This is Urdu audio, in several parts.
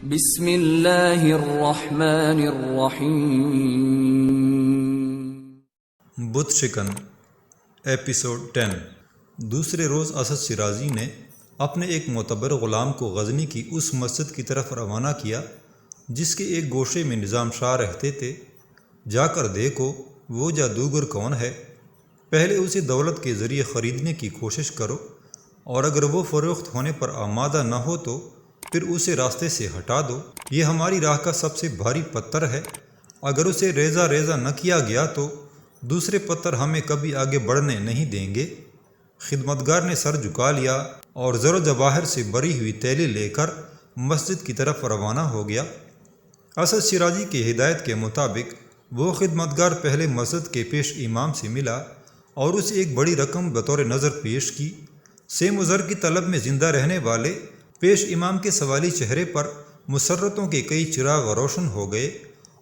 بسم اللہ الرحمن الرحیم۔ بت شکن ایپیسوڈ 10۔ دوسرے روز اسد شیرازی نے اپنے ایک معتبر غلام کو غزنی کی اس مسجد کی طرف روانہ کیا جس کے ایک گوشے میں نظام شاہ رہتے تھے۔ جا کر دیکھو وہ جادوگر کون ہے، پہلے اسے دولت کے ذریعے خریدنے کی کوشش کرو، اور اگر وہ فروخت ہونے پر آمادہ نہ ہو تو پھر اسے راستے سے ہٹا دو۔ یہ ہماری راہ کا سب سے بھاری پتھر ہے، اگر اسے ریزہ ریزہ نہ کیا گیا تو دوسرے پتھر ہمیں کبھی آگے بڑھنے نہیں دیں گے۔ خدمتگار نے سر جھکا لیا اور زر و جواہر سے بری ہوئی تیلی لے کر مسجد کی طرف روانہ ہو گیا۔ اسد شیرازی کی ہدایت کے مطابق وہ خدمتگار پہلے مسجد کے پیش امام سے ملا اور اسے ایک بڑی رقم بطور نظر پیش کی۔ سیم و زر کی طلب میں زندہ رہنے والے پیش امام کے سوالی چہرے پر مسرتوں کے کئی چراغ روشن ہو گئے،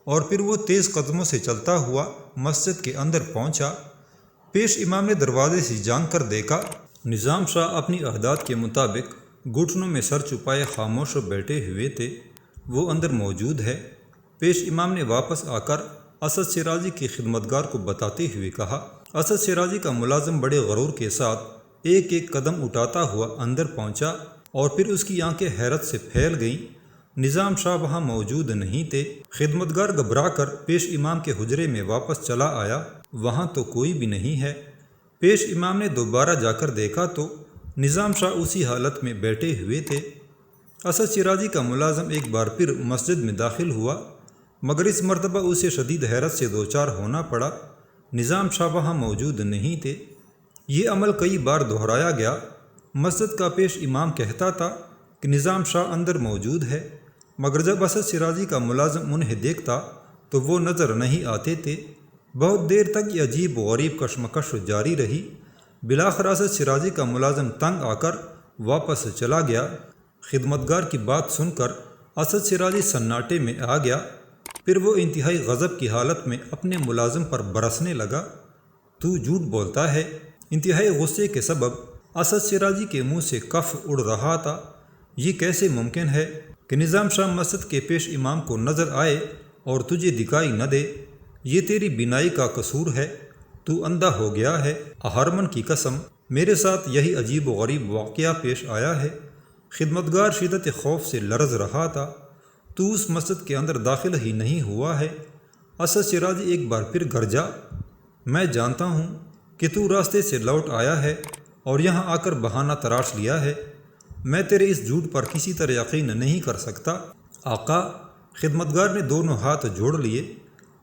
اور پھر وہ تیز قدموں سے چلتا ہوا مسجد کے اندر پہنچا۔ پیش امام نے دروازے سے جھانک کر دیکھا، نظام شاہ اپنی عادات کے مطابق گھٹنوں میں سر چھپائے خاموش بیٹھے ہوئے تھے۔ وہ اندر موجود ہے۔ پیش امام نے واپس آ کر اسد شیرازی کی خدمتگار کو بتاتے ہوئے کہا۔ اسد شیرازی کا ملازم بڑے غرور کے ساتھ ایک ایک قدم اٹھاتا ہوا اندر پہنچا، اور پھر اس کی آنکھیں حیرت سے پھیل گئیں۔ نظام شاہ وہاں موجود نہیں تھے۔ خدمتگار گھبرا کر پیش امام کے حجرے میں واپس چلا آیا، وہاں تو کوئی بھی نہیں ہے۔ پیش امام نے دوبارہ جا کر دیکھا تو نظام شاہ اسی حالت میں بیٹھے ہوئے تھے۔ اسد شیرازی کا ملازم ایک بار پھر مسجد میں داخل ہوا، مگر اس مرتبہ اسے شدید حیرت سے دوچار ہونا پڑا۔ نظام شاہ وہاں موجود نہیں تھے۔ یہ عمل کئی بار دہرایا گیا۔ مسجد کا پیش امام کہتا تھا کہ نظام شاہ اندر موجود ہے، مگر جب اسد شیرازی کا ملازم انہیں دیکھتا تو وہ نظر نہیں آتے تھے۔ بہت دیر تک یہ عجیب و غریب کشمکش جاری رہی۔ بالآخر اسد شیرازی کا ملازم تنگ آ کر واپس چلا گیا۔ خدمتگار کی بات سن کر اسد شیرازی سناٹے میں آ گیا، پھر وہ انتہائی غضب کی حالت میں اپنے ملازم پر برسنے لگا۔ تو جھوٹ بولتا ہے۔ انتہائی غصے کے سبب اسد شیرازی کے منہ سے کف اڑ رہا تھا۔ یہ کیسے ممکن ہے کہ نظام شاہ مسجد کے پیش امام کو نظر آئے اور تجھے دکھائی نہ دے؟ یہ تیری بینائی کا قصور ہے، تو اندھا ہو گیا ہے۔ اہرمن کی قسم، میرے ساتھ یہی عجیب و غریب واقعہ پیش آیا ہے۔ خدمتگار شدت خوف سے لرز رہا تھا۔ تو اس مسجد کے اندر داخل ہی نہیں ہوا ہے۔ اسد شیرازی ایک بار پھر گرجا، میں جانتا ہوں کہ تو راستے سے لوٹ آیا ہے اور یہاں آ کر بہانہ تراش لیا ہے۔ میں تیرے اس جھوٹ پر کسی طرح یقین نہیں کر سکتا۔ آقا، خدمتگار نے دونوں ہاتھ جوڑ لیے،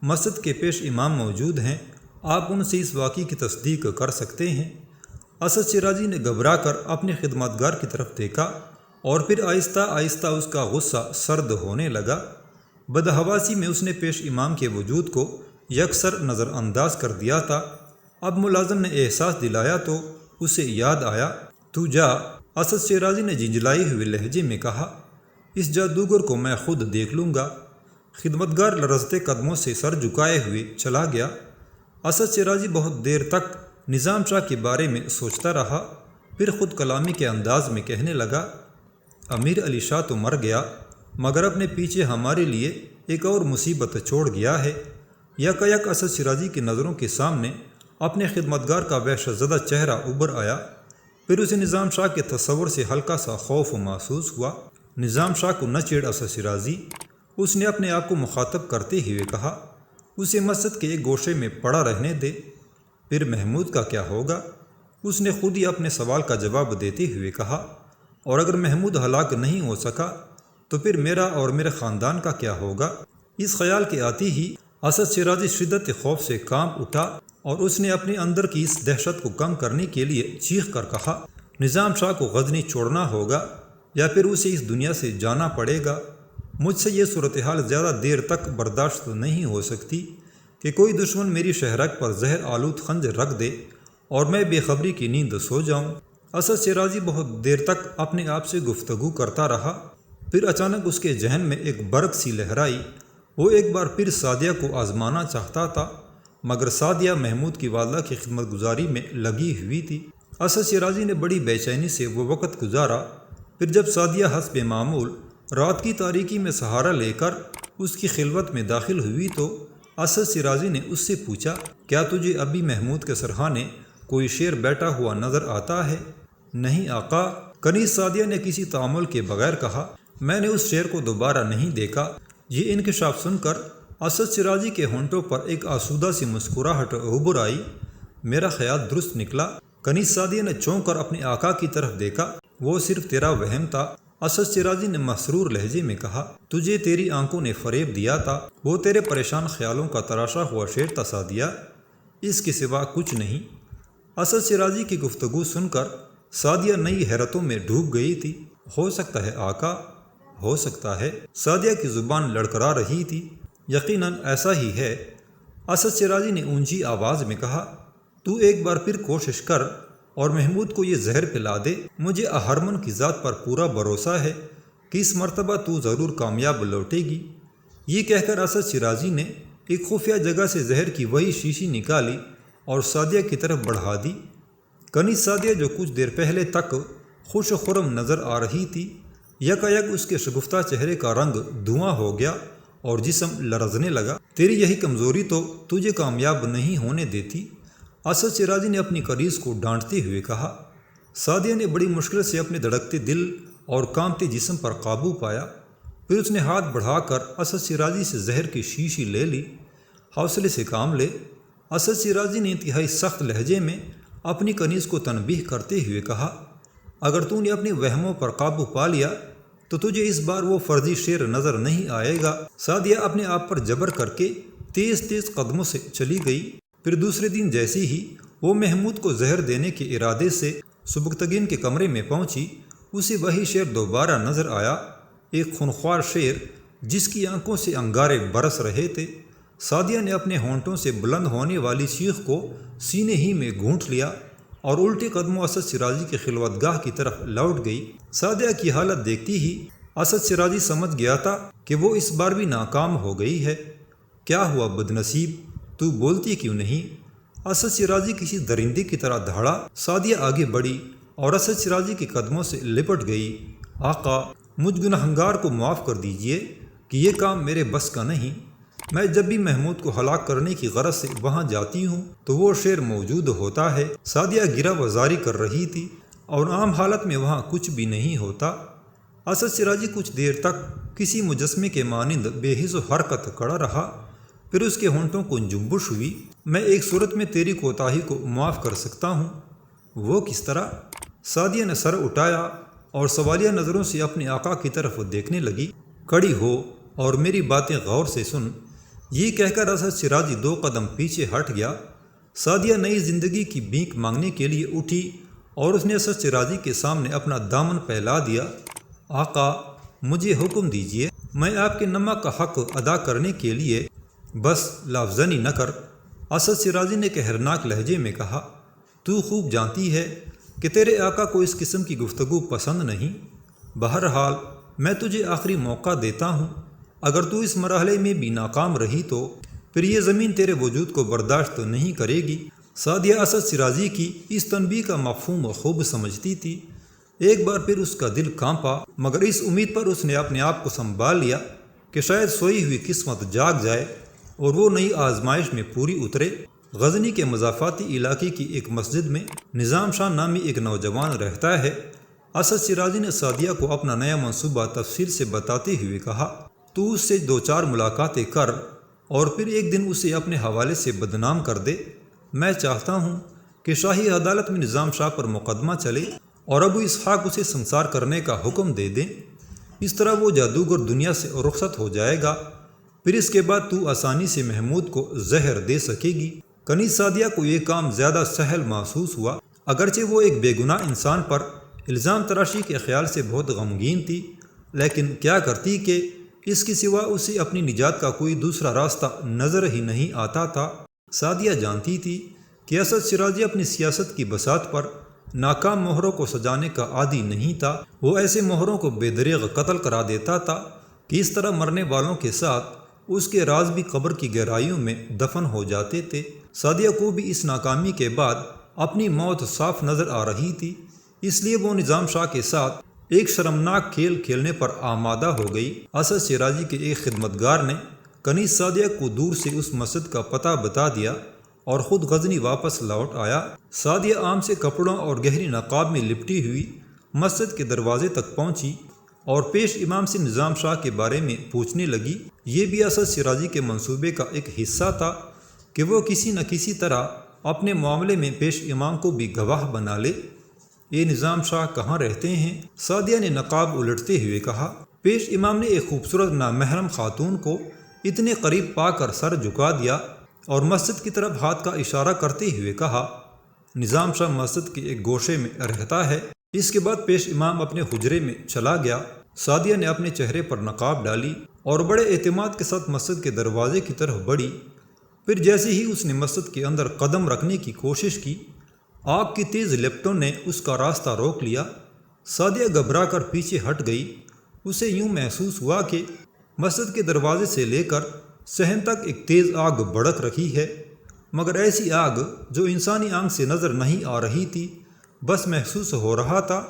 مسجد کے پیش امام موجود ہیں، آپ ان سے اس واقعے کی تصدیق کر سکتے ہیں۔ اسد شیرازی نے گھبرا کر اپنے خدمتگار کی طرف دیکھا، اور پھر آہستہ آہستہ اس کا غصہ سرد ہونے لگا۔ بدحواسی میں اس نے پیش امام کے وجود کو یکسر نظر انداز کر دیا تھا۔ اب ملازم نے احساس دلایا تو اسے یاد آیا۔ تو جا، اسد شیرازی نے جھنجھلائے ہوئے لہجے میں کہا، اس جادوگر کو میں خود دیکھ لوں گا۔ خدمتگار لرزتے قدموں سے سر جھکائے ہوئے چلا گیا۔ اسد شیرازی بہت دیر تک نظام شاہ کے بارے میں سوچتا رہا، پھر خود کلامی کے انداز میں کہنے لگا، امیر علی شاہ تو مر گیا، مگر اپنے پیچھے ہمارے لیے ایک اور مصیبت چھوڑ گیا ہے۔ یک اسد شیرازی کی نظروں کے سامنے اپنے خدمتگار کا وحشت زدہ چہرہ ابھر آیا، پھر اسے نظام شاہ کے تصور سے ہلکا سا خوف محسوس ہوا۔ نظام شاہ کو نہ چھیڑ اسد شیرازی، اس نے اپنے آپ کو مخاطب کرتے ہوئے کہا، اسے مسجد کے ایک گوشے میں پڑا رہنے دے، پھر محمود کا کیا ہوگا؟ اس نے خود ہی اپنے سوال کا جواب دیتے ہوئے کہا، اور اگر محمود ہلاک نہیں ہو سکا تو پھر میرا اور میرے خاندان کا کیا ہوگا؟ اس خیال کے آتی ہی اسد شیرازی شدت خوف سے کانپ اٹھا، اور اس نے اپنے اندر کی اس دہشت کو کم کرنے کے لیے چیخ کر کہا، نظام شاہ کو غزنی چھوڑنا ہوگا یا پھر اسے اس دنیا سے جانا پڑے گا۔ مجھ سے یہ صورتحال زیادہ دیر تک برداشت نہیں ہو سکتی کہ کوئی دشمن میری شہرک پر زہر آلود خنجر رکھ دے اور میں بے خبری کی نیند سو جاؤں۔ اسد شیرازی بہت دیر تک اپنے آپ سے گفتگو کرتا رہا، پھر اچانک اس کے ذہن میں ایک برق سی لہرائی۔ وہ ایک بار پھر سعدیہ کو آزمانا چاہتا تھا، مگر سعدیہ محمود کی والدہ کی خدمت گزاری میں لگی ہوئی تھی۔ اسد شیرازی نے بڑی بے چینی سے وہ وقت گزارا، پھر جب سعدیہ حسب معمول رات کی تاریکی میں سہارا لے کر اس کی خلوت میں داخل ہوئی تو اسد شیرازی نے اس سے پوچھا، کیا تجھے ابھی محمود کے سرحانے کوئی شیر بیٹھا ہوا نظر آتا ہے؟ نہیں آقا، کنیز سعدیہ نے کسی تعامل کے بغیر کہا، میں نے اس شیر کو دوبارہ نہیں دیکھا۔ یہ انکشاف سن کر اسد شیرازی کے ہونٹوں پر ایک آسودہ سی مسکراہٹ ابھر آئی۔ میرا خیال درست نکلا۔ کنیز سعدیہ نے چونک کر اپنے آقا کی طرف دیکھا۔ وہ صرف تیرا وہم تھا، اسد شیرازی نے مسرور لہجے میں کہا، تجھے تیری آنکھوں نے فریب دیا تھا، وہ تیرے پریشان خیالوں کا تراشا ہوا شیر تھا سعدیہ، اس کے سوا کچھ نہیں۔ اسد شیرازی کی گفتگو سن کر سعدیہ نئی حیرتوں میں ڈوب گئی تھی۔ ہو سکتا ہے آقا، ہو سکتا ہے۔ سعدیہ کی زبان لڑکھڑا رہی تھی۔ یقیناً ایسا ہی ہے۔ اسد شیرازی نے اونچی آواز میں کہا، تو ایک بار پھر کوشش کر اور محمود کو یہ زہر پلا دے۔ مجھے اہرمن کی ذات پر پورا بھروسہ ہے کہ اس مرتبہ تو ضرور کامیاب لوٹے گی۔ یہ کہہ کر اسد شیرازی نے ایک خفیہ جگہ سے زہر کی وہی شیشی نکالی اور سعدیہ کی طرف بڑھا دی۔ کنیز سعدیہ جو کچھ دیر پہلے تک خوش و خرم نظر آ رہی تھی، یکایک اس کے شگفتہ چہرے کا رنگ دھواں ہو گیا اور جسم لرزنے لگا۔ تیری یہی کمزوری تو تجھے کامیاب نہیں ہونے دیتی، اسد شیرازی نے اپنی کنیز کو ڈانٹتے ہوئے کہا۔ سعدیہ نے بڑی مشکل سے اپنے دھڑکتے دل اور کانپتے جسم پر قابو پایا۔ پھر اس نے ہاتھ بڑھا کر اسد شیرازی سے زہر کی شیشی لے لی۔ حوصلے سے کام لے، اسد شیرازی نے انتہائی سخت لہجے میں اپنی کنیز کو تنبیہ کرتے ہوئے کہا، اگر تو نے اپنے وہموں پر قابو پا لیا تو تجھے اس بار وہ فرضی شیر نظر نہیں آئے گا۔ سعدیہ اپنے آپ پر جبر کر کے تیز تیز قدموں سے چلی گئی۔ پھر دوسرے دن جیسے ہی وہ محمود کو زہر دینے کے ارادے سے سبکتگین کے کمرے میں پہنچی، اسے وہی شیر دوبارہ نظر آیا، ایک خونخوار شیر جس کی آنکھوں سے انگارے برس رہے تھے۔ سعدیہ نے اپنے ہونٹوں سے بلند ہونے والی چیخ کو سینے ہی میں گھونٹ لیا اور الٹے قدموں اسد شیرازی کی خلوت گاہ کی طرف لوٹ گئی۔ سعدیہ کی حالت دیکھتی ہی اسد شیرازی سمجھ گیا تھا کہ وہ اس بار بھی ناکام ہو گئی ہے۔ کیا ہوا بد نصیب، تو بولتی کیوں نہیں؟ اسد شیرازی کسی درندے کی طرح دھاڑا۔ سعدیہ آگے بڑھی اور اسد شیرازی کے قدموں سے لپٹ گئی۔ آقا، مجھ گنہگار کو معاف کر دیجئے کہ یہ کام میرے بس کا نہیں۔ میں جب بھی محمود کو ہلاک کرنے کی غرض سے وہاں جاتی ہوں تو وہ شیر موجود ہوتا ہے۔ سعدیہ گرہ وزاری کر رہی تھی اور عام حالت میں وہاں کچھ بھی نہیں ہوتا۔ اسد شیرازی کچھ دیر تک کسی مجسمے کے مانند بے حس و حرکت کھڑا رہا، پھر اس کے ہونٹوں کو جنبش ہوئی۔ میں ایک صورت میں تیری کوتاہی کو معاف کر سکتا ہوں۔ وہ کس طرح؟ سعدیہ نے سر اٹھایا اور سوالیہ نظروں سے اپنے آقا کی طرف دیکھنے لگی۔ کھڑی ہو اور میری باتیں غور سے سن، یہ کہہ کر اسد شیرازی 2 قدم پیچھے ہٹ گیا۔ سعدیہ نئی زندگی کی بھیک مانگنے کے لیے اٹھی اور اس نے اسد شیرازی کے سامنے اپنا دامن پھیلا دیا۔ آقا، مجھے حکم دیجیے، میں آپ کے نمک کا حق ادا کرنے کے لیے بس لافزنی نہ کر۔ اسد شیرازی نے قہرناک لہجے میں کہا، تو خوب جانتی ہے کہ تیرے آقا کو اس قسم کی گفتگو پسند نہیں۔ بہرحال میں تجھے آخری موقع دیتا ہوں، اگر تو اس مرحلے میں بھی ناکام رہی تو پھر یہ زمین تیرے وجود کو برداشت نہیں کرے گی۔ سعدیہ اسد شیرازی کی اس تنبیہ کا مفہوم خوب سمجھتی تھی۔ ایک بار پھر اس کا دل کانپا، مگر اس امید پر اس نے اپنے آپ کو سنبھال لیا کہ شاید سوئی ہوئی قسمت جاگ جائے اور وہ نئی آزمائش میں پوری اترے۔ غزنی کے مضافاتی علاقے کی ایک مسجد میں نظام شاہ نامی ایک نوجوان رہتا ہے۔ اسد شیرازی نے سعدیہ کو اپنا نیا منصوبہ تفصیل سے بتاتے ہوئے کہا، تو اس سے 2-4 ملاقاتیں کر اور پھر ایک دن اسے اپنے حوالے سے بدنام کر دے۔ میں چاہتا ہوں کہ شاہی عدالت میں نظام شاہ پر مقدمہ چلے اور ابو اسحاق اسے سنسار کرنے کا حکم دے دیں۔ اس طرح وہ جادوگر دنیا سے رخصت ہو جائے گا، پھر اس کے بعد تو آسانی سے محمود کو زہر دے سکے گی۔ کنیز سعدیہ کو یہ کام زیادہ سہل محسوس ہوا، اگرچہ وہ ایک بے گناہ انسان پر الزام تراشی کے خیال سے بہت غمگین تھی، لیکن کیا کرتی کہ اس کے سوا اسے اپنی نجات کا کوئی دوسرا راستہ نظر ہی نہیں آتا تھا۔ سعدیہ جانتی تھی کہ اسد شیرازی اپنی سیاست کی بساط پر ناکام مہروں کو سجانے کا عادی نہیں تھا۔ وہ ایسے مہروں کو بے دریغ قتل کرا دیتا تھا کہ اس طرح مرنے والوں کے ساتھ اس کے راز بھی قبر کی گہرائیوں میں دفن ہو جاتے تھے۔ سعدیہ کو بھی اس ناکامی کے بعد اپنی موت صاف نظر آ رہی تھی، اس لیے وہ نظام شاہ کے ساتھ ایک شرمناک کھیل کھیلنے پر آمادہ ہو گئی۔ اسد شیرازی کے ایک خدمتگار نے کنیز سعدیہ کو دور سے اس مسجد کا پتہ بتا دیا اور خود غزنی واپس لوٹ آیا۔ سعدیہ عام سے کپڑوں اور گہری نقاب میں لپٹی ہوئی مسجد کے دروازے تک پہنچی اور پیش امام سے نظام شاہ کے بارے میں پوچھنے لگی۔ یہ بھی اسد شیرازی کے منصوبے کا ایک حصہ تھا کہ وہ کسی نہ کسی طرح اپنے معاملے میں پیش امام کو بھی گواہ بنا لے۔ یہ نظام شاہ کہاں رہتے ہیں؟ سعدیہ نے نقاب الٹتے ہوئے کہا۔ پیش امام نے ایک خوبصورت نامحرم خاتون کو اتنے قریب پا کر سر جھکا دیا اور مسجد کی طرف ہاتھ کا اشارہ کرتے ہوئے کہا، نظام شاہ مسجد کے ایک گوشے میں رہتا ہے۔ اس کے بعد پیش امام اپنے حجرے میں چلا گیا۔ سعدیہ نے اپنے چہرے پر نقاب ڈالی اور بڑے اعتماد کے ساتھ مسجد کے دروازے کی طرف بڑھی۔ پھر جیسے ہی اس نے مسجد کے اندر قدم رکھنے کی کوشش کی، آگ کی تیز لپٹوں نے اس کا راستہ روک لیا۔ سعدیہ گھبرا کر پیچھے ہٹ گئی۔ اسے یوں محسوس ہوا کہ مسجد کے دروازے سے لے کر صحن تک ایک تیز آگ بھڑک رہی ہے، مگر ایسی آگ جو انسانی آنکھ سے نظر نہیں آ رہی تھی۔ بس محسوس ہو رہا تھا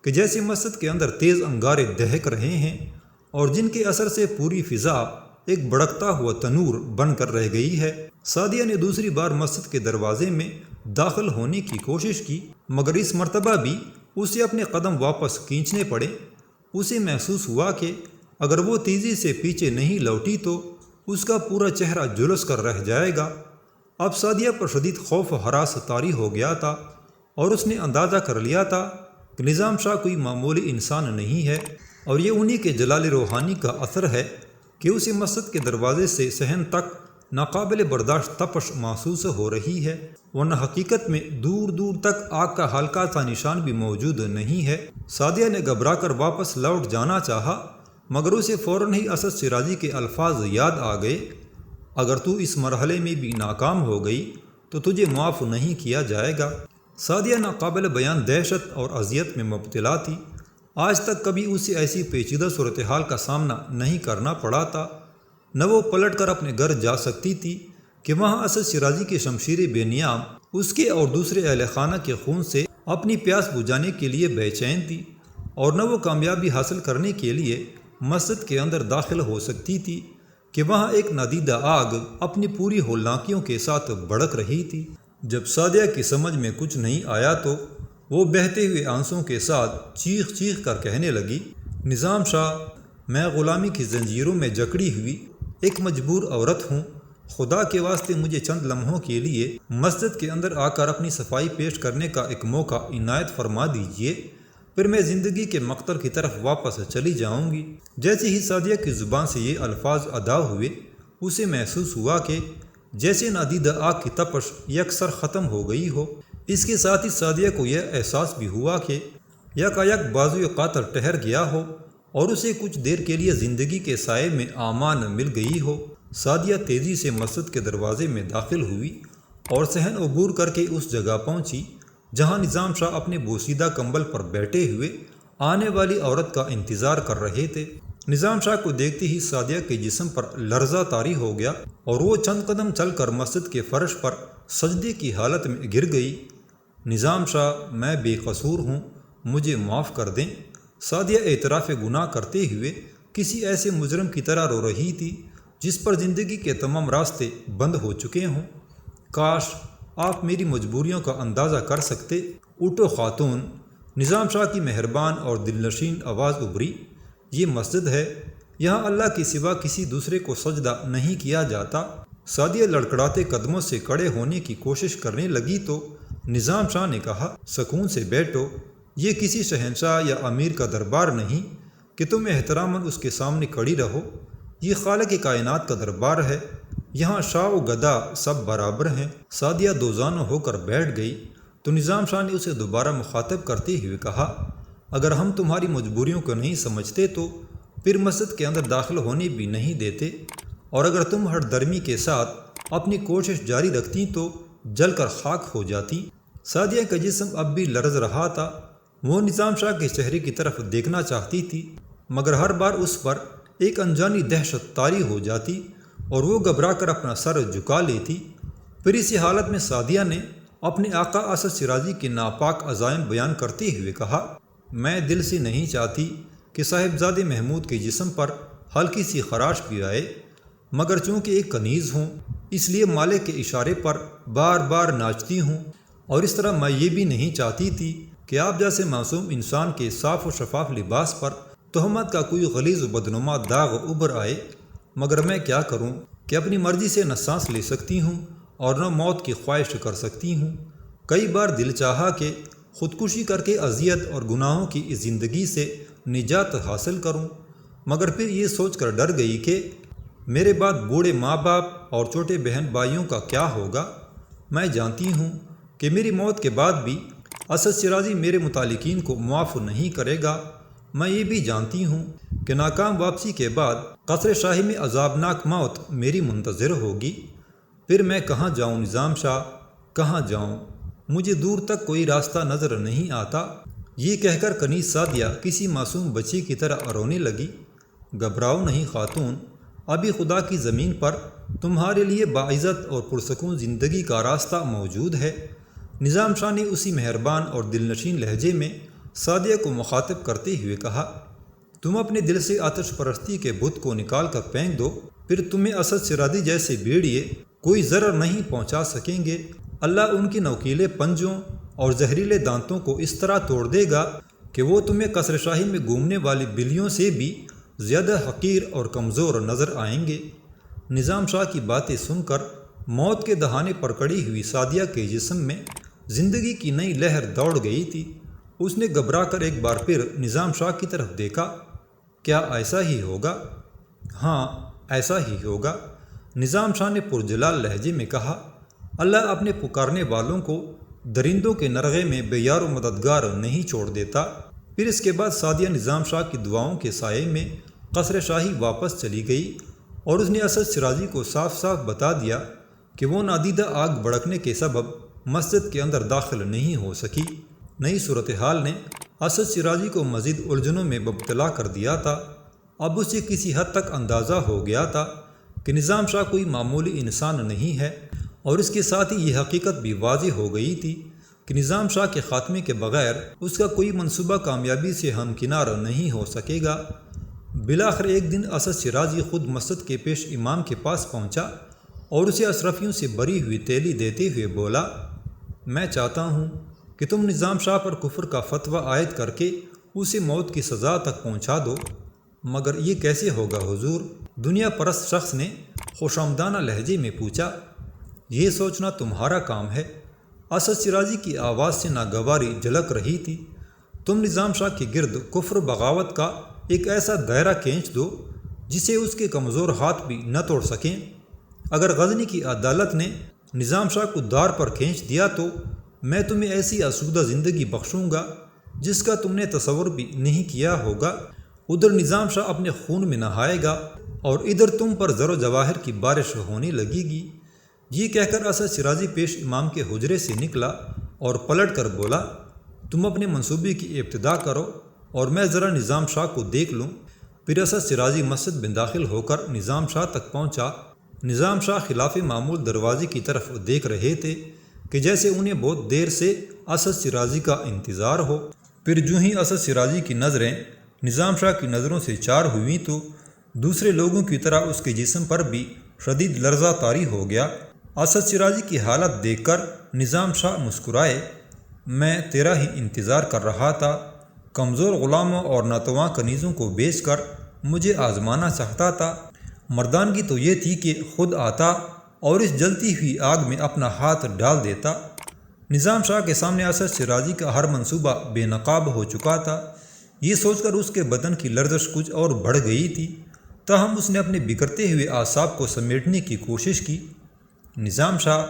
کہ جیسے مسجد کے اندر تیز انگارے دہک رہے ہیں اور جن کے اثر سے پوری فضا ایک بھڑکتا ہوا تنور بن کر رہ گئی ہے۔ سعدیہ نے دوسری بار مسجد کے دروازے میں داخل ہونے کی کوشش کی، مگر اس مرتبہ بھی اسے اپنے قدم واپس کھینچنے پڑے۔ اسے محسوس ہوا کہ اگر وہ تیزی سے پیچھے نہیں لوٹی تو اس کا پورا چہرہ جھلس کر رہ جائے گا۔ اب سعدیہ پر شدید خوف و ہراس طاری ہو گیا تھا اور اس نے اندازہ کر لیا تھا کہ نظام شاہ کوئی معمولی انسان نہیں ہے اور یہ انہی کے جلال روحانی کا اثر ہے کہ اسے مسجد کے دروازے سے صحن تک ناقابل برداشت تپش محسوس ہو رہی ہے، ورنہ حقیقت میں دور دور تک آگ کا ہلکا سا نشان بھی موجود نہیں ہے۔ سعدیہ نے گھبرا کر واپس لوٹ جانا چاہا، مگر اسے فوراً ہی اسد شیرازی کے الفاظ یاد آ گئے، اگر تو اس مرحلے میں بھی ناکام ہو گئی تو تجھے معاف نہیں کیا جائے گا۔ سعدیہ ناقابل بیان دہشت اور اذیت میں مبتلا تھی۔ آج تک کبھی اسے ایسی پیچیدہ صورتحال کا سامنا نہیں کرنا پڑا تھا۔ نہ وہ پلٹ کر اپنے گھر جا سکتی تھی کہ وہاں اسد شیرازی کی شمشیر بے نیام اس کے اور دوسرے اہل خانہ کے خون سے اپنی پیاس بجھانے کے لیے بے چین تھی، اور نہ وہ کامیابی حاصل کرنے کے لیے مسجد کے اندر داخل ہو سکتی تھی کہ وہاں ایک نادیدہ آگ اپنی پوری ہولناکیوں کے ساتھ بھڑک رہی تھی۔ جب سعدیہ کی سمجھ میں کچھ نہیں آیا تو وہ بہتے ہوئے آنسوں کے ساتھ چیخ چیخ کر کہنے لگی، نظام شاہ، میں غلامی کی زنجیروں میں جکڑی ہوئی ایک مجبور عورت ہوں۔ خدا کے واسطے مجھے چند لمحوں کے لیے مسجد کے اندر آ کر اپنی صفائی پیش کرنے کا ایک موقع عنایت فرما دیجیے، پھر میں زندگی کے مقتل کی طرف واپس چلی جاؤں گی۔ جیسے ہی سعدیہ کی زبان سے یہ الفاظ ادا ہوئے، اسے محسوس ہوا کہ جیسے نادیدہ آگ کی تپش یکسر ختم ہو گئی ہو۔ اس کے ساتھ ہی سعدیہ کو یہ احساس بھی ہوا کہ یکایک بازوئے قاتل ٹھہر گیا ہو اور اسے کچھ دیر کے لیے زندگی کے سائے میں امان مل گئی ہو۔ سعدیہ تیزی سے مسجد کے دروازے میں داخل ہوئی اور صحن عبور کر کے اس جگہ پہنچی جہاں نظام شاہ اپنے بوسیدہ کمبل پر بیٹھے ہوئے آنے والی عورت کا انتظار کر رہے تھے۔ نظام شاہ کو دیکھتے ہی سعدیہ کے جسم پر لرزہ طاری ہو گیا اور وہ چند قدم چل کر مسجد کے فرش پر سجدے کی حالت میں گر گئی۔ نظام شاہ، میں بے قصور ہوں، مجھے معاف کر دیں۔ سعدیہ اعتراف گناہ کرتے ہوئے کسی ایسے مجرم کی طرح رو رہی تھی جس پر زندگی کے تمام راستے بند ہو چکے ہوں۔ کاش آپ میری مجبوریوں کا اندازہ کر سکتے۔ اٹھو خاتون، نظام شاہ کی مہربان اور دلنشین آواز ابھری، یہ مسجد ہے، یہاں اللہ کے سوا کسی دوسرے کو سجدہ نہیں کیا جاتا۔ سعدیہ لڑکڑاتے قدموں سے کھڑے ہونے کی کوشش کرنے لگی تو نظام شاہ نے کہا، سکون سے بیٹھو، یہ کسی شہنشاہ یا امیر کا دربار نہیں کہ تم احتراماً اس کے سامنے کھڑی رہو، یہ خالق کائنات کا دربار ہے، یہاں شاہ و گدا سب برابر ہیں۔ سعدیہ دوزانوں ہو کر بیٹھ گئی تو نظام شاہ نے اسے دوبارہ مخاطب کرتے ہوئے کہا، اگر ہم تمہاری مجبوریوں کو نہیں سمجھتے تو پھر مسجد کے اندر داخل ہونے بھی نہیں دیتے، اور اگر تم ہر درمی کے ساتھ اپنی کوشش جاری رکھتی تو جل کر خاک ہو جاتی۔ سعدیہ کا جسم اب بھی لرز رہا تھا۔ وہ نظام شاہ کے چہرے کی طرف دیکھنا چاہتی تھی، مگر ہر بار اس پر ایک انجانی دہشت طاری ہو جاتی اور وہ گھبرا کر اپنا سر جھکا لیتی۔ پھر اسی حالت میں سعدیہ نے اپنے آقا اسد شیرازی کے ناپاک عزائم بیان کرتے ہوئے کہا، میں دل سے نہیں چاہتی کہ صاحبزادے محمود کے جسم پر ہلکی سی خراش بھی آئے، مگر چونکہ ایک کنیز ہوں اس لیے مالک کے اشارے پر بار بار ناچتی ہوں، اور اس طرح میں یہ بھی نہیں چاہتی تھی کہ آپ جیسے معصوم انسان کے صاف و شفاف لباس پر تہمت کا کوئی غلیظ و بدنما داغ ابھر آئے، مگر میں کیا کروں کہ اپنی مرضی سے نہ سانس لے سکتی ہوں اور نہ موت کی خواہش کر سکتی ہوں۔ کئی بار دل چاہا کہ خودکشی کر کے اذیت اور گناہوں کی اس زندگی سے نجات حاصل کروں، مگر پھر یہ سوچ کر ڈر گئی کہ میرے بعد بوڑھے ماں باپ اور چھوٹے بہن بھائیوں کا کیا ہوگا۔ میں جانتی ہوں کہ میری موت کے بعد بھی اسد شیرازی میرے متعلقین کو معاف نہیں کرے گا۔ میں یہ بھی جانتی ہوں کہ ناکام واپسی کے بعد قصر شاہی میں عذابناک موت میری منتظر ہوگی۔ پھر میں کہاں جاؤں نظام شاہ، کہاں جاؤں؟ مجھے دور تک کوئی راستہ نظر نہیں آتا۔ یہ کہہ کر کنیز سعدیہ کسی معصوم بچی کی طرح رونے لگی۔ گھبراؤ نہیں خاتون، ابھی خدا کی زمین پر تمہارے لیے باعزت اور پرسکون زندگی کا راستہ موجود ہے۔ نظام شاہ نے اسی مہربان اور دلنشین لہجے میں سعدیہ کو مخاطب کرتے ہوئے کہا، تم اپنے دل سے آتش پرستی کے بت کو نکال کر پھینک دو، پھر تمہیں اسد شیرازی جیسے بھیڑیے کوئی ضرر نہیں پہنچا سکیں گے۔ اللہ ان کے نوکیلے پنجوں اور زہریلے دانتوں کو اس طرح توڑ دے گا کہ وہ تمہیں قصر شاہی میں گھومنے والی بلیوں سے بھی زیادہ حقیر اور کمزور نظر آئیں گے۔ نظام شاہ کی باتیں سن کر موت کے دہانے پر کڑی ہوئی سعدیہ کے جسم میں زندگی کی نئی لہر دوڑ گئی تھی۔ اس نے گھبرا کر ایک بار پھر نظام شاہ کی طرف دیکھا۔ کیا ایسا ہی ہوگا؟ ہاں، ایسا ہی ہوگا، نظام شاہ نے پرجلال لہجے میں کہا۔ اللہ اپنے پکارنے والوں کو درندوں کے نرغے میں بے یار و مددگار نہیں چھوڑ دیتا۔ پھر اس کے بعد سعدیہ نظام شاہ کی دعاؤں کے سائے میں قصر شاہی واپس چلی گئی، اور اس نے اسد شیرازی کو صاف صاف بتا دیا کہ وہ نادیدہ آگ بھڑکنے کے سبب مسجد کے اندر داخل نہیں ہو سکی۔ نئی صورتحال نے اسد شیرازی کو مزید الجھنوں میں مبتلا کر دیا تھا۔ اب اسے کسی حد تک اندازہ ہو گیا تھا کہ نظام شاہ کوئی معمولی انسان نہیں ہے، اور اس کے ساتھ ہی یہ حقیقت بھی واضح ہو گئی تھی کہ نظام شاہ کے خاتمے کے بغیر اس کا کوئی منصوبہ کامیابی سے ہمکنار نہیں ہو سکے گا۔ بالآخر ایک دن اسد شیرازی خود مسجد کے پیش امام کے پاس پہنچا اور اسے اشرفیوں سے بری ہوئی تیلی دیتے ہوئے بولا، میں چاہتا ہوں کہ تم نظام شاہ پر کفر کا فتویٰ عائد کر کے اسے موت کی سزا تک پہنچا دو۔ مگر یہ کیسے ہوگا حضور؟ دنیا پرست شخص نے خوشامدانہ لہجے میں پوچھا۔ یہ سوچنا تمہارا کام ہے۔ اسد شیرازی کی آواز سے ناگواری جھلک رہی تھی۔ تم نظام شاہ کے گرد کفر بغاوت کا ایک ایسا دائرہ کھینچ دو جسے اس کے کمزور ہاتھ بھی نہ توڑ سکیں۔ اگر غزنی کی عدالت نے نظام شاہ کو دار پر کھینچ دیا تو میں تمہیں ایسی آسودہ زندگی بخشوں گا جس کا تم نے تصور بھی نہیں کیا ہوگا۔ ادھر نظام شاہ اپنے خون میں نہائے گا اور ادھر تم پر زر و جواہر کی بارش ہونے لگے گی۔ یہ کہہ کر اسد شیرازی پیش امام کے حجرے سے نکلا اور پلٹ کر بولا، تم اپنے منصوبے کی ابتدا کرو اور میں ذرا نظام شاہ کو دیکھ لوں۔ پھر اسد شیرازی مسجد میں داخل ہو کر نظام شاہ تک پہنچا۔ نظام شاہ خلاف معمول دروازے کی طرف دیکھ رہے تھے کہ جیسے انہیں بہت دیر سے اسد شیرازی کا انتظار ہو۔ پھر جو ہی اسد شیرازی کی نظریں نظام شاہ کی نظروں سے چار ہوئیں تو دوسرے لوگوں کی طرح اس کے جسم پر بھی شدید لرزہ طاری ہو گیا۔ اسد شیرازی کی حالت دیکھ کر نظام شاہ مسکرائے، میں تیرا ہی انتظار کر رہا تھا۔ کمزور غلاموں اور ناتواں کنیزوں کو بیچ کر مجھے آزمانا چاہتا تھا۔ مردانگی تو یہ تھی کہ خود آتا اور اس جلتی ہوئی آگ میں اپنا ہاتھ ڈال دیتا۔ نظام شاہ کے سامنے اسد شیرازی کا ہر منصوبہ بے نقاب ہو چکا تھا۔ یہ سوچ کر اس کے بدن کی لرزش کچھ اور بڑھ گئی تھی، تاہم اس نے اپنے بکھرتے ہوئے اعصاب کو سمیٹنے کی کوشش کی۔ نظام شاہ،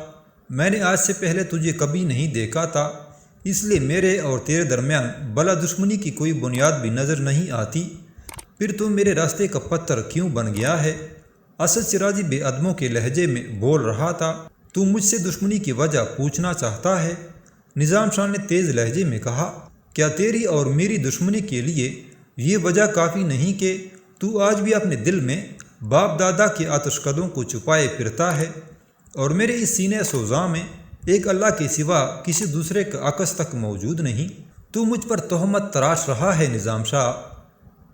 میں نے آج سے پہلے تجھے کبھی نہیں دیکھا تھا، اس لیے میرے اور تیرے درمیان بلا دشمنی کی کوئی بنیاد بھی نظر نہیں آتی۔ پھر تو میرے راستے کا پتھر کیوں بن گیا ہے؟ اسد شیرازی بے ادبوں کے لہجے میں بول رہا تھا۔ تو مجھ سے دشمنی کی وجہ پوچھنا چاہتا ہے؟ نظام شاہ نے تیز لہجے میں کہا، کیا تیری اور میری دشمنی کے لیے یہ وجہ کافی نہیں کہ تو آج بھی اپنے دل میں باپ دادا کے آتش قدوں کو چھپائے پھرتا ہے، اور میرے اس سینے سوزاں میں ایک اللہ کے سوا کسی دوسرے کا عکس تک موجود نہیں؟ تو مجھ پر تہمت تراش رہا ہے نظام شاہ۔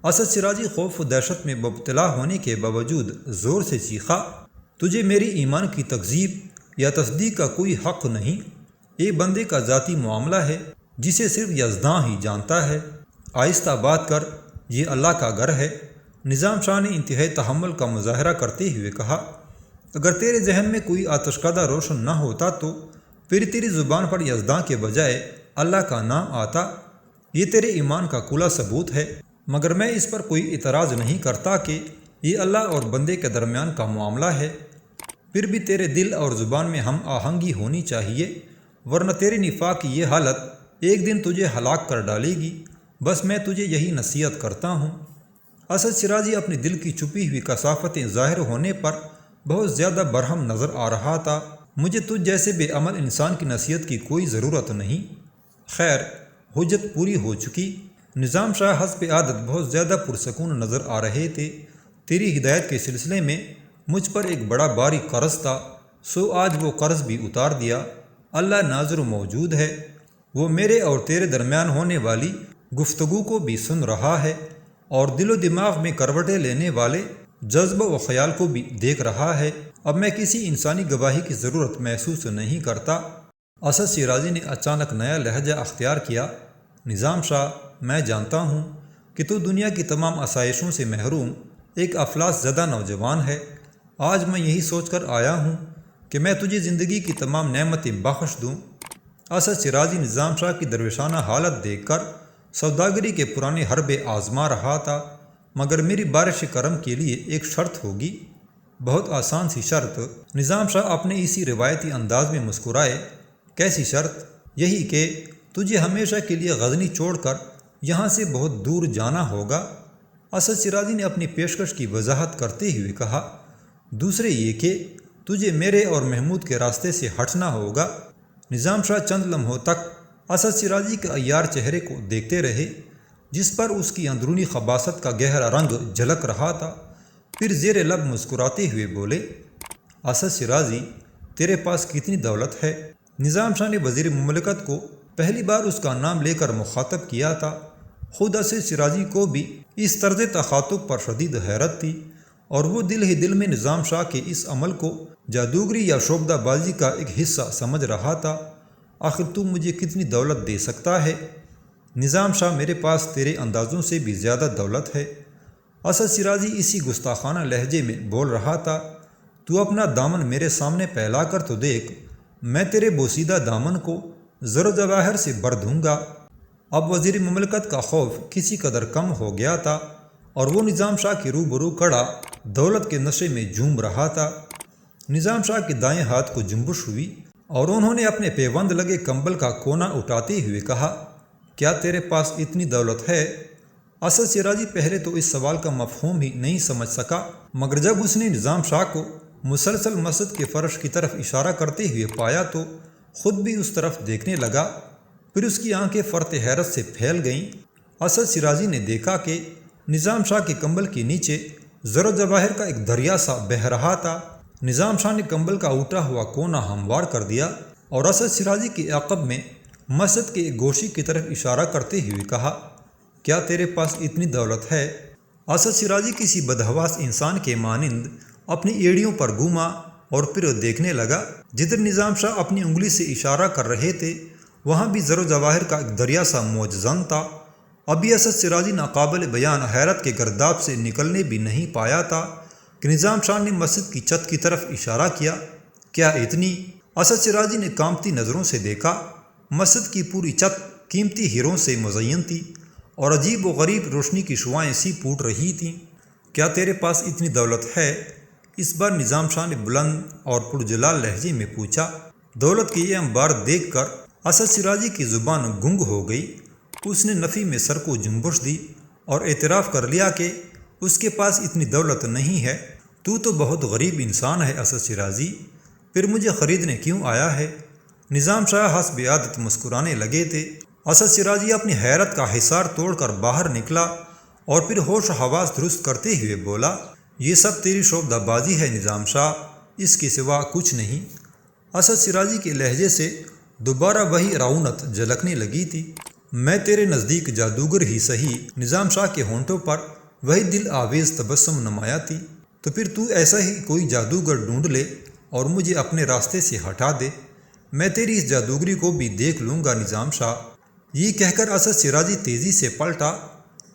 اسد شیرازی خوف و دہشت میں مبتلا ہونے کے باوجود زور سے چیخا، تجھے میری ایمان کی تکذیب یا تصدیق کا کوئی حق نہیں۔ یہ بندے کا ذاتی معاملہ ہے جسے صرف یزداں ہی جانتا ہے۔ آہستہ بات کر، یہ اللہ کا گھر ہے۔ نظام شاہ نے انتہائی تحمل کا مظاہرہ کرتے ہوئے کہا، اگر تیرے ذہن میں کوئی آتش کدہ روشن نہ ہوتا تو پھر تیری زبان پر یزداں کے بجائے اللہ کا نام آتا۔ یہ تیرے ایمان کا کھلا ثبوت ہے، مگر میں اس پر کوئی اعتراض نہیں کرتا کہ یہ اللہ اور بندے کے درمیان کا معاملہ ہے۔ پھر بھی تیرے دل اور زبان میں ہم آہنگی ہونی چاہیے، ورنہ تیرے نفاق کی یہ حالت ایک دن تجھے ہلاک کر ڈالے گی۔ بس میں تجھے یہی نصیحت کرتا ہوں۔ اسد شیرازی اپنے دل کی چھپی ہوئی کثافتیں ظاہر ہونے پر بہت زیادہ برہم نظر آ رہا تھا۔ مجھے تجھ جیسے بے عمل انسان کی نصیحت کی کوئی ضرورت نہیں۔ خیر، حجت پوری ہو چکی۔ نظام شاہ حسب عادت بہت زیادہ پرسکون نظر آ رہے تھے۔ تیری ہدایت کے سلسلے میں مجھ پر ایک بڑا بھاری قرض تھا، سو آج وہ قرض بھی اتار دیا۔ اللہ ناظر و موجود ہے، وہ میرے اور تیرے درمیان ہونے والی گفتگو کو بھی سن رہا ہے اور دل و دماغ میں کروٹیں لینے والے جذبہ و خیال کو بھی دیکھ رہا ہے۔ اب میں کسی انسانی گواہی کی ضرورت محسوس نہیں کرتا۔ اسد شیرازی نے اچانک نیا لہجہ اختیار کیا، نظام شاہ، میں جانتا ہوں کہ تو دنیا کی تمام آسائشوں سے محروم ایک افلاس زدہ نوجوان ہے۔ آج میں یہی سوچ کر آیا ہوں کہ میں تجھے زندگی کی تمام نعمتیں بخش دوں۔ اسد شیرازی نظام شاہ کی درویشانہ حالت دیکھ کر سوداگری کے پرانے حربے آزما رہا تھا، مگر میری بارش کرم کے لیے ایک شرط ہوگی۔ بہت آسان سی شرط۔ نظام شاہ اپنے اسی روایتی انداز میں مسکرائے، کیسی شرط؟ یہی کہ تجھے ہمیشہ کے لیے غزنی چھوڑ کر یہاں سے بہت دور جانا ہوگا۔ اسد شیرازی نے اپنی پیشکش کی وضاحت کرتے ہوئے کہا، دوسرے یہ کہ تجھے میرے اور محمود کے راستے سے ہٹنا ہوگا۔ نظام شاہ چند لمحوں تک اسد شیرازی کے عیار چہرے کو دیکھتے رہے، جس پر اس کی اندرونی خباثت کا گہرا رنگ جھلک رہا تھا۔ پھر زیر لب مسکراتے ہوئے بولے، اسد شیرازی، تیرے پاس کتنی دولت ہے؟ نظام شاہ نے وزیر مملکت کو پہلی بار اس کا نام لے کر مخاطب کیا تھا۔ خود اسد شیرازی کو بھی اس طرز تخاطب پر شدید حیرت تھی، اور وہ دل ہی دل میں نظام شاہ کے اس عمل کو جادوگری یا شعبدہ بازی کا ایک حصہ سمجھ رہا تھا۔ آخر تو مجھے کتنی دولت دے سکتا ہے؟ نظام شاہ، میرے پاس تیرے اندازوں سے بھی زیادہ دولت ہے۔ اسد شیرازی اسی گستاخانہ لہجے میں بول رہا تھا، تو اپنا دامن میرے سامنے پھیلا کر تو دیکھ، میں تیرے بوسیدہ دامن کو زر و جواہر سے بھر دوں گا۔ اب وزیر مملکت کا خوف کسی قدر کم ہو گیا تھا، اور وہ نظام شاہ کے روبرو کھڑا دولت کے نشے میں جھوم رہا تھا۔ نظام شاہ کے دائیں ہاتھ کو جنبش ہوئی اور انہوں نے اپنے پیوند لگے کمبل کا کونا اٹھاتے ہوئے کہا، کیا تیرے پاس اتنی دولت ہے؟ اسد شیرازی پہلے تو اس سوال کا مفہوم ہی نہیں سمجھ سکا، مگر جب اس نے نظام شاہ کو مسلسل مسجد کے فرش کی طرف اشارہ کرتے ہوئے پایا تو خود بھی اس طرف دیکھنے لگا۔ پھر اس کی آنکھیں فرط حیرت سے پھیل گئیں۔ اسد شیرازی نے دیکھا کہ نظام شاہ کے کمبل کے نیچے زر و جواہر کا ایک دریا سا بہہ رہا تھا۔ نظام شاہ نے کمبل کا اٹھا ہوا کونا ہموار کر دیا اور اسد شیرازی کے عقب میں مسجد کے ایک گوشے کی طرف اشارہ کرتے ہوئے کہا، کیا تیرے پاس اتنی دولت ہے؟ اسد شیرازی کسی بدحواس انسان کے مانند اپنی ایڑیوں پر گھوما اور پھر دیکھنے لگا۔ جدھر نظام شاہ اپنی انگلی سے اشارہ کر رہے تھے، وہاں بھی زر و جواہر کا ایک دریا سا موجزن تھا۔ ابھی اسد شیرازی ناقابل بیان حیرت کے گرداب سے نکلنے بھی نہیں پایا تھا کہ نظام شاہ نے مسجد کی چھت کی طرف اشارہ کیا۔ کیا اتنی؟ اسد شیرازی نے کانپتی نظروں سے دیکھا۔ مسجد کی پوری چھت قیمتی ہیروں سے مزین تھی اور عجیب و غریب روشنی کی شعاعیں سی پھوٹ رہی تھیں۔ کیا تیرے پاس اتنی دولت ہے؟ اس بار نظام شاہ نے بلند اور پرجلال لہجے میں پوچھا۔ دولت کے یہ انبار دیکھ کر اسد شیرازی کی زبان گنگ ہو گئی۔ اس نے نفی میں سر کو جنبش دی اور اعتراف کر لیا کہ اس کے پاس اتنی دولت نہیں ہے۔ تو بہت غریب انسان ہے اسد شیرازی، پھر مجھے خریدنے کیوں آیا ہے؟ نظام شاہ حسب عادت مسکرانے لگے تھے۔ اسد شیرازی اپنی حیرت کا حصار توڑ کر باہر نکلا اور پھر ہوش و حواس درست کرتے ہوئے بولا، یہ سب تیری شعبدہ بازی ہے نظام شاہ، اس کے سوا کچھ نہیں۔ اسد شیرازی کے لہجے سے دوبارہ وہی رعونت جھلکنے لگی تھی۔ میں تیرے نزدیک جادوگر ہی صحیح، نظام شاہ کے ہونٹوں پر وہی دل آویز تبسم نمایاں تھی۔ تو پھر تو ایسا ہی کوئی جادوگر ڈھونڈ لے اور مجھے اپنے راستے سے ہٹا دے، میں تیری اس جادوگری کو بھی دیکھ لوں گا نظام شاہ۔ یہ کہہ کر اسد شیرازی تیزی سے پلٹا۔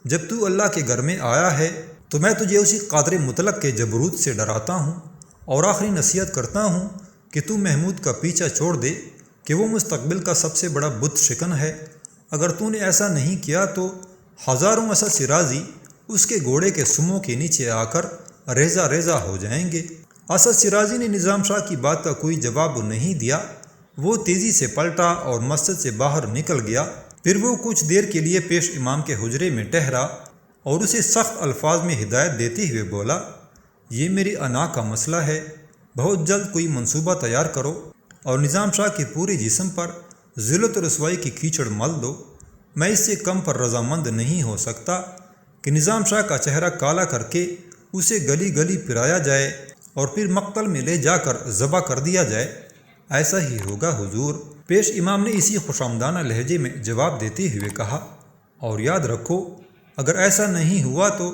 جب تو اللہ کے گھر میں آیا ہے تو میں تجھے اسی قادر مطلق کے جبروت سے ڈراتا ہوں اور آخری نصیحت کرتا ہوں کہ تو محمود کا پیچھا چھوڑ دے کہ وہ مستقبل کا سب سے بڑا بت شکن ہے۔ اگر تو نے ایسا نہیں کیا تو ہزاروں اسد شیرازی اس کے گھوڑے کے سموں کے نیچے آ کر ریزہ ریزہ ہو جائیں گے۔ اسد شیرازی نے نظام شاہ کی بات کا کوئی جواب نہیں دیا۔ وہ تیزی سے پلٹا اور مسجد سے باہر نکل گیا۔ پھر وہ کچھ دیر کے لیے پیش امام کے حجرے میں ٹہرا اور اسے سخت الفاظ میں ہدایت دیتے ہوئے بولا، یہ میری انا کا مسئلہ ہے، بہت جلد کوئی منصوبہ تیار کرو اور نظام شاہ کے پورے جسم پر ذلت و رسوائی کی کیچڑ مل دو۔ میں اس سے کم پر رضامند نہیں ہو سکتا کہ نظام شاہ کا چہرہ کالا کر کے اسے گلی گلی پھرایا جائے اور پھر مقتل میں لے جا کر ذبح کر دیا جائے۔ ایسا ہی ہوگا حضور۔ پیش امام نے اسی خوشامدانہ لہجے میں جواب دیتے ہوئے کہا، اور یاد رکھو اگر ایسا نہیں ہوا تو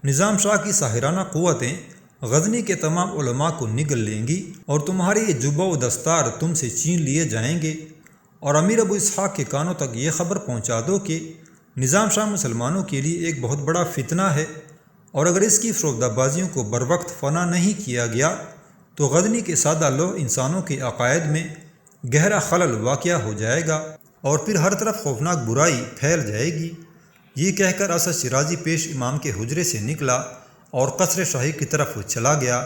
نظام شاہ کی ساحرانہ قوتیں غزنی کے تمام علماء کو نگل لیں گی اور تمہارے یہ جبہ و دستار تم سے چھین لیے جائیں گے، اور امیر ابو اسحاق کے کانوں تک یہ خبر پہنچا دو کہ نظام شاہ مسلمانوں کے لیے ایک بہت بڑا فتنہ ہے، اور اگر اس کی فروغدہ بازیوں کو بروقت فنا نہیں کیا گیا تو غزنی کے سادہ لوح انسانوں کے عقائد میں گہرا خلل واقع ہو جائے گا اور پھر ہر طرف خوفناک برائی پھیل جائے گی۔ یہ کہہ کر اسد شیرازی پیش امام کے حجرے سے نکلا اور قصر شاہی کی طرف چلا گیا۔